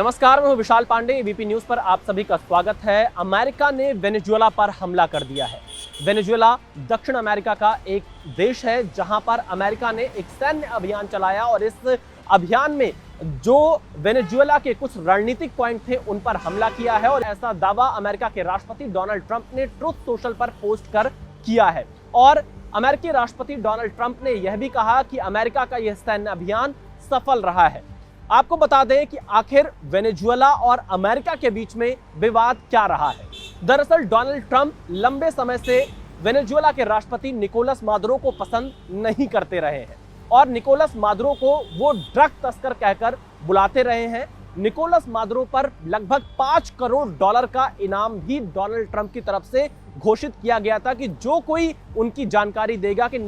नमस्कार, मैं हूं विशाल पांडे। एबीपी न्यूज पर आप सभी का स्वागत है। अमेरिका ने वेनेजुएला पर हमला कर दिया है। वेनेजुएला दक्षिण अमेरिका का एक देश है जहां पर अमेरिका ने एक सैन्य अभियान चलाया और इस अभियान में जो वेनेजुएला के कुछ रणनीतिक पॉइंट थे उन पर हमला किया है और ऐसा दावा अमेरिका के राष्ट्रपति डोनाल्ड ट्रंप ने ट्रुथ सोशल पर पोस्ट कर किया है। और अमेरिकी राष्ट्रपति डोनाल्ड ट्रंप ने यह भी कहा कि अमेरिका का यह सैन्य अभियान सफल रहा है। आपको बता दें कि आखिर वेनेजुएला और अमेरिका के बीच में विवाद क्या रहा है। दरअसल डोनाल्ड ट्रंप लंबे समय से वेनेजुएला के राष्ट्रपति निकोलस मादुरो को पसंद नहीं करते रहे हैं और निकोलस मादुरो को वो ड्रग तस्कर कहकर बुलाते रहे हैं। निकोलस मादुरो पर लगभग $5 करोड़ का इनाम भी डोनाल्ड ट्रंप की तरफ से घोषित किया गया था कि जो कोई उनकी जानकारी देगा कि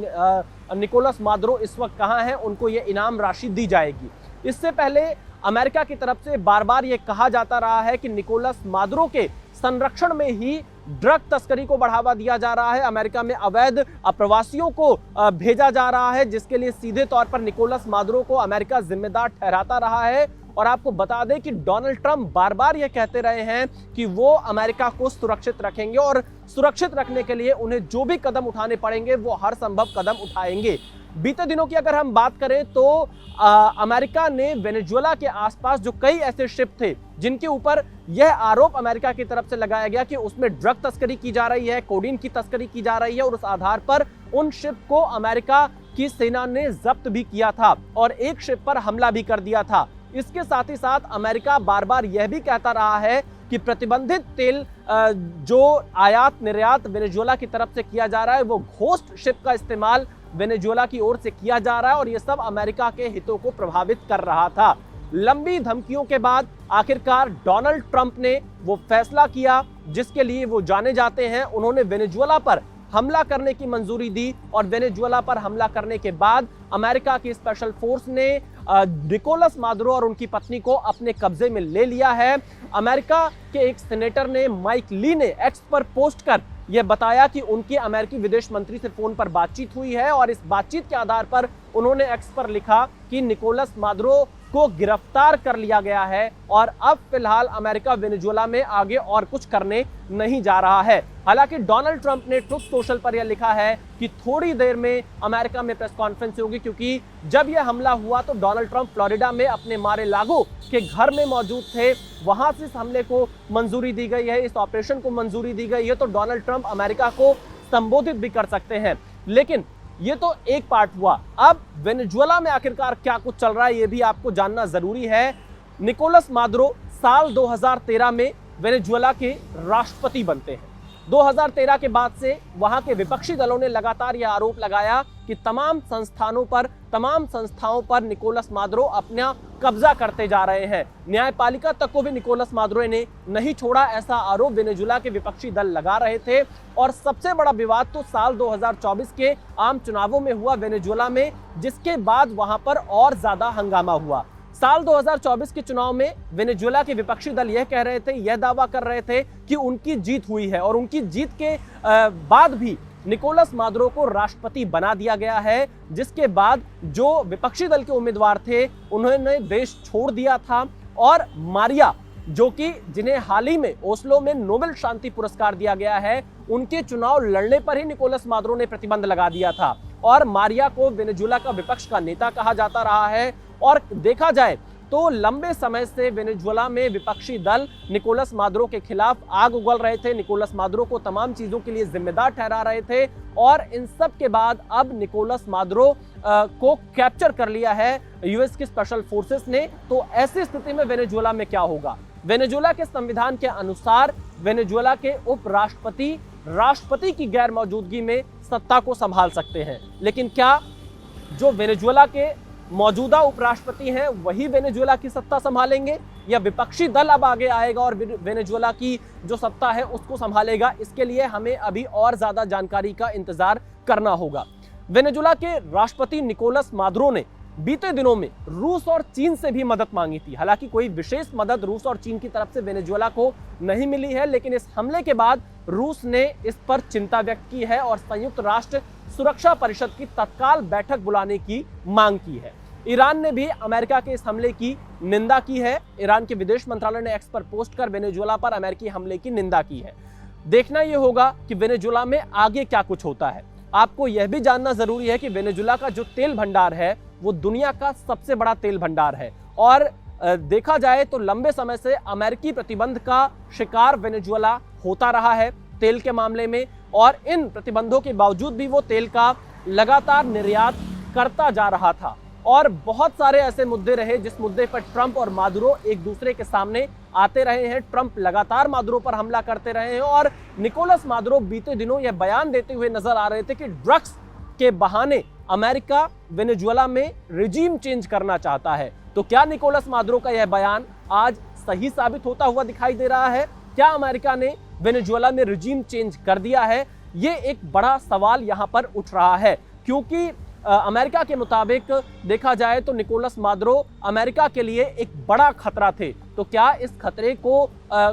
निकोलस मादुरो इस वक्त कहां है, उनको ये इनाम राशि दी जाएगी। इससे पहले अमेरिका की तरफ से बार बार ये कहा जाता रहा है कि निकोलस मादुरो के संरक्षण में ही ड्रग तस्करी को बढ़ावा दिया जा रहा है। अमेरिका में अवैध अप्रवासियों को भेजा जा रहा है, जिसके लिए सीधे तौर पर निकोलस मादुरो को अमेरिका जिम्मेदार ठहराता रहा है। और आपको बता दें कि डोनाल्ड ट्रंप बार बार ये कहते रहे हैं कि वो अमेरिका को सुरक्षित रखेंगे और सुरक्षित रखने के लिए उन्हें जो भी कदम उठाने पड़ेंगे वो हर संभव कदम उठाएंगे। बीते दिनों की अगर हम बात करें तो अमेरिका ने वेनेजुएला के आसपास जो कई ऐसे शिप थे जिनके ऊपर यह आरोप अमेरिका की तरफ से लगाया गया कि उसमें ड्रग तस्करी की जा रही है, कोडीन की तस्करी की जा रही है, और उस आधार पर उन शिप को अमेरिका की सेना ने जब्त भी किया था और एक शिप पर हमला भी कर दिया था। इसके साथ ही साथ अमेरिका बार बार यह भी कहता रहा है कि प्रतिबंधित तेल जो आयात निर्यात वेनेजुएला की तरफ से किया जा रहा है वो घोस्ट शिप का इस्तेमाल वेनेजुएला की ओर से किया जा रहा है और यह सब अमेरिका के हितों को प्रभावित कर रहा था। लंबी धमकियों के बाद आखिरकार डोनाल्ड ट्रंप ने वो फैसला किया जिसके लिए वो जाने जाते हैं। उन्होंने वेनेजुएला पर हमला करने की मंजूरी दी और वेनेजुएला पर हमला करने के बाद अमेरिका की स्पेशल फोर्स ने निकोलस मादुरो और उनकी पत्नी को अपने कब्जे में ले लिया है। अमेरिका के एक सेनेटर ने माइक ली ने एक्स पर पोस्ट कर यह बताया कि उनके अमेरिकी विदेश मंत्री से फोन पर बातचीत हुई है और इस बातचीत के आधार पर उन्होंने एक्स पर लिखा कि निकोलस मादुरो को गिरफ्तार कर लिया गया है और अब फिलहाल अमेरिका वेनेजुएला में आगे और कुछ करने नहीं जा रहा है। हालांकि डोनाल्ड ट्रंप ने ट्रुथ सोशल पर यह लिखा है कि थोड़ी देर में अमेरिका में प्रेस कॉन्फ्रेंस होगी, क्योंकि जब यह हमला हुआ तो डोनाल्ड ट्रंप फ्लोरिडा में अपने मार-ए-लागो के घर में मौजूद थे। वहां से इस हमले को मंजूरी दी गई है, इस ऑपरेशन को मंजूरी दी गई है, तो डोनाल्ड ट्रंप अमेरिका को संबोधित भी कर सकते हैं। लेकिन ये तो एक पार्ट हुआ। अब वेनेजुएला में आखिरकार क्या कुछ चल रहा है ये भी आपको जानना जरूरी है। निकोलस मादुरो साल 2013 में वेनेजुएला के राष्ट्रपति बनते हैं। 2013 के बाद से वहां के विपक्षी दलों ने लगातार यह आरोप लगाया कि तमाम संस्थाओं पर निकोलस मादुरो अपना कब्जा करते जा रहे हैं। न्यायपालिका तक को भी निकोलस मादुरो ने नहीं छोड़ा, ऐसा आरोप वेनेजुएला के विपक्षी दल लगा रहे थे। और सबसे बड़ा विवाद तो साल 2024 के आम चुनावों में हुआ वेनेजुएला में, जिसके बाद वहां पर और ज्यादा हंगामा हुआ। साल 2024 के चुनाव में वेनेजुएला के विपक्षी दल यह कह रहे थे, यह दावा कर रहे थे कि उनकी जीत हुई है और उनकी जीत के बाद भी निकोलस मादुरो को राष्ट्रपति बना दिया गया है, जिसके बाद जो विपक्षी दल के उम्मीदवार थे उन्होंने देश छोड़ दिया था। और मारिया, जो कि जिन्हें हाल ही में ओस्लो में नोबेल शांति पुरस्कार दिया गया है, उनके चुनाव लड़ने पर ही निकोलस मादुरो ने प्रतिबंध लगा दिया था और मारिया को वेनेजुएला का विपक्ष का नेता कहा जाता रहा है। और देखा जाए तो लंबे समय से वेनेजुएला में विपक्षी दल निकोलस मादुरो के खिलाफ आग उगल रहे थे, निकोलस मादुरो को तमाम चीजों के लिए जिम्मेदार ठहरा रहे थे। और इन सब के बाद अब निकोलस मादुरो को कैप्चर कर लिया है यूएस की स्पेशल फोर्सेस ने। तो ऐसी स्थिति में वेनेजुएला में क्या होगा? वेनेजुएला के संविधान के अनुसार वेनेजुएला के उपराष्ट्रपति राष्ट्रपति की गैर मौजूदगी में सत्ता को संभाल सकते हैं। लेकिन क्या जो वेनेजुएला के मौजूदा उपराष्ट्रपति हैं वही वेनेजुएला की सत्ता संभालेंगे या विपक्षी दल अब आगे आएगा और वेनेजुएला की जो सत्ता है उसको संभालेगा? इसके लिए हमें अभी और ज्यादा जानकारी का इंतजार करना होगा। वेनेजुएला के राष्ट्रपति निकोलस मादुरो ने बीते दिनों में रूस और चीन से भी मदद मांगी थी। हालांकि कोई विशेष मदद रूस और चीन की तरफ से वेनेजुएला को नहीं मिली है, लेकिन इस हमले के बाद रूस ने इस पर चिंता व्यक्त की है और संयुक्त राष्ट्र सुरक्षा परिषद की तत्काल बैठक बुलाने की मांग की है। ईरान ने भी अमेरिका के इस हमले की निंदा की है। ईरान के विदेश मंत्रालय ने एक्स पर पोस्ट कर वेनेजुएला पर अमेरिकी हमले की निंदा की है। देखना यह होगा कि वेनेजुएला में आगे क्या कुछ होता है। आपको यह भी जानना जरूरी है कि वेनेजुएला का जो तेल भंडार है वो दुनिया का सबसे बड़ा तेल भंडार है और देखा जाए तो लंबे समय से अमेरिकी प्रतिबंध का शिकार वेनेजुएला होता रहा है तेल के मामले में, और इन प्रतिबंधों के बावजूद भी वो तेल का लगातार निर्यात करता जा रहा था। और बहुत सारे ऐसे मुद्दे रहे जिस मुद्दे पर ट्रंप और मादुरो एक दूसरे के सामने आते रहे हैं। ट्रंप लगातार मादुरो पर हमला करते रहे हैं और निकोलस मादुरो बीते दिनों यह बयान देते हुए नजर आ रहे थे कि ड्रग्स के बहाने अमेरिका वेनेजुएला में रिजीम चेंज करना चाहता है। तो क्या निकोलस मादुरो का यह बयान आज सही साबित होता हुआ दिखाई दे रहा है? क्या अमेरिका ने वेनेजुएला में रिजीम चेंज कर दिया है? ये एक बड़ा सवाल यहां पर उठ रहा है, क्योंकि अमेरिका के मुताबिक देखा जाए तो निकोलस मादुरो अमेरिका के लिए एक बड़ा खतरा थे। तो क्या इस खतरे को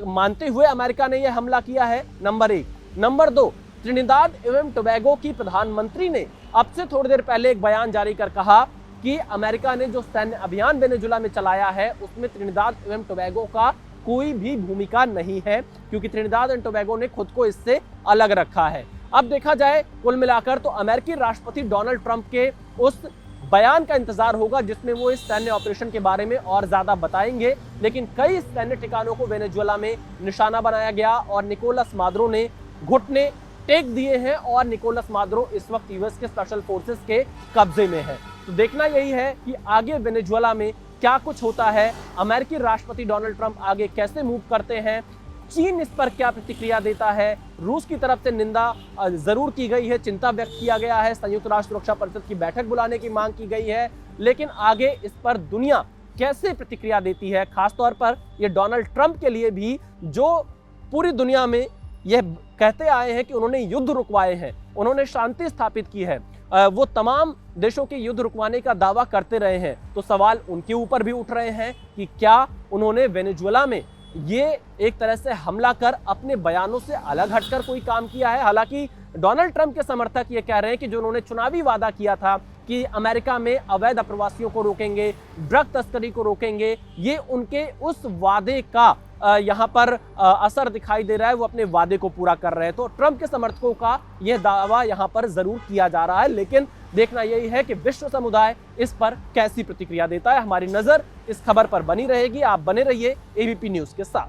मानते हुए अमेरिका ने यह हमला किया है? नंबर 1। नंबर 2, त्रिनिदाद एवं टोबैगो की प्रधानमंत्री ने अब से थोड़ी देर पहले एक बयान जारी कर कहा कि अमेरिका ने जो सैन्य अभियान वेनेजुएला में चलाया है उसमें त्रिनिदाद एवं टोबैगो का कोई भी भूमिका नहीं है, क्योंकि त्रिनिदाद एंड टोबैगो ने खुद को इससे अलग रखा है। अब देखा जाए कुल मिलाकर तो अमेरिकी राष्ट्रपति डोनाल्ड ट्रंप के उस बयान का इंतजार होगा जिसमें वो इस सैन्य ऑपरेशन के बारे में और ज्यादा बताएंगे। लेकिन कई सैन्य ठिकानों को वेनेजुएला में निशाना बनाया गया और निकोलस मादुरो ने घुटने टेक दिए हैं और निकोलस मादुरो इस वक्त यूएस के स्पेशल फोर्सेस के कब्जे में है। तो देखना यही है कि आगे वेनेजुएला में क्या कुछ होता है, अमेरिकी राष्ट्रपति डोनाल्ड ट्रंप आगे कैसे मूव करते हैं, चीन इस पर क्या प्रतिक्रिया देता है। रूस की तरफ से निंदा जरूर की गई है, चिंता व्यक्त किया गया है, संयुक्त राष्ट्र सुरक्षा परिषद की बैठक बुलाने की मांग की गई है, लेकिन आगे इस पर दुनिया कैसे प्रतिक्रिया देती है, खासतौर पर यह डोनाल्ड ट्रंप के लिए भी जो पूरी दुनिया में यह कहते आए हैं कि उन्होंने युद्ध रुकवाए हैं, उन्होंने शांति स्थापित की है, वो तमाम देशों के युद्ध रुकवाने का दावा करते रहे हैं। तो सवाल उनके ऊपर भी उठ रहे हैं कि क्या उन्होंने वेनेजुएला में ये एक तरह से हमला कर अपने बयानों से अलग हटकर कोई काम किया है। हालांकि डोनाल्ड ट्रंप के समर्थक ये कह रहे हैं कि जो उन्होंने चुनावी वादा किया था कि अमेरिका में अवैध अप्रवासियों को रोकेंगे, ड्रग तस्करी को रोकेंगे, ये उनके उस वादे का यहाँ पर असर दिखाई दे रहा है, वो अपने वादे को पूरा कर रहे हैं। तो ट्रंप के समर्थकों का यह दावा यहाँ पर जरूर किया जा रहा है, लेकिन देखना यही है कि विश्व समुदाय इस पर कैसी प्रतिक्रिया देता है। हमारी नजर इस खबर पर बनी रहेगी। आप बने रहिए एबीपी न्यूज के साथ।